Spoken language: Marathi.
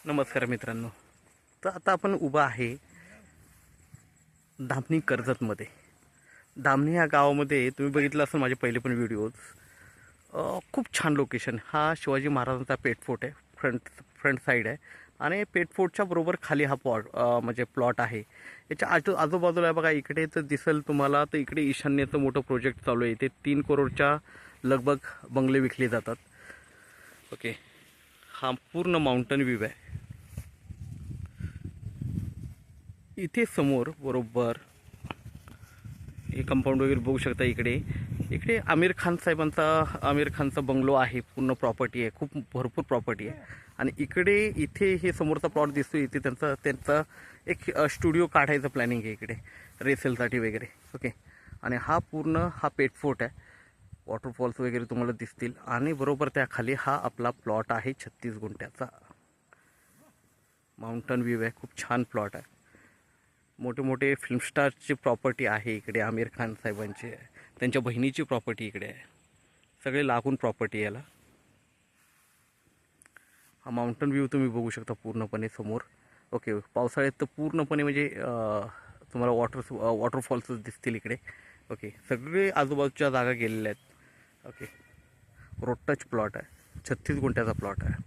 नमस्कार मित्रांनो. तर आता आपण उभा आहे धामणी कर्जतमध्ये. धामणी ह्या गावामध्ये तुम्ही बघितलं असेल माझे पहिले पण व्हिडिओज. खूप छान लोकेशन. हा शिवाजी महाराजांचा पेट फोर्ट आहे. फ्रंट साईड आहे आणि पेट फोर्टच्या बरोबर खाली हा म्हणजे प्लॉट आहे. याच्या आजूबाजूला बघा, इकडे तर दिसेल तुम्हाला, तर इकडे ईशान्येचं मोठं प्रोजेक्ट चालू आहे. इथे 3 करोडच्या लगभग बंगले विकले जातात. ओके, हा पूर्ण माउंटन व्ह्यू आहे. इथे समोर बरोबर हे कंपाऊंड वगैरे बघू शकता. इकडे इकडे आमिर खानचा बंगलो आहे. पूर्ण प्रॉपर्टी आहे, खूप भरपूर प्रॉपर्टी आहे. आणि इथे हे समोरचा प्लॉट दिसतो. इथे त्यांचा एक स्टुडिओ काढायचं प्लॅनिंग आहे इकडे रेसेलसाठी वगैरे. ओके, आणि हा पेट फोर्ट आहे. वॉटरफॉल्स वगैरे तुम्हाला दिसतील. आणि बरोबर त्याखाली हा आपला प्लॉट आहे 36 गुंठ्याचा. माउंटन व्ह्यू आहे, खूप छान प्लॉट आहे. मोठे मोठे फिल्मस्टारची प्रॉपर्टी आहे इकडे. आमिर खान साहेबांची, त्यांच्या बहिणीची प्रॉपर्टी इकडे आहे. सगळे लागून प्रॉपर्टी याला. हा माउंटन व्ह्यू तुम्ही बघू शकता पूर्णपणे समोर. ओके, पावसाळ्यात तर पूर्णपणे म्हणजे तुम्हाला वॉटरफॉल्सच दिसतील इकडे. ओके, सगळे आजूबाजूच्या जागा गेलेल्या आहेत. ओके, रोड टच प्लॉट आहे. 36 गुंठ्याचा प्लॉट आहे.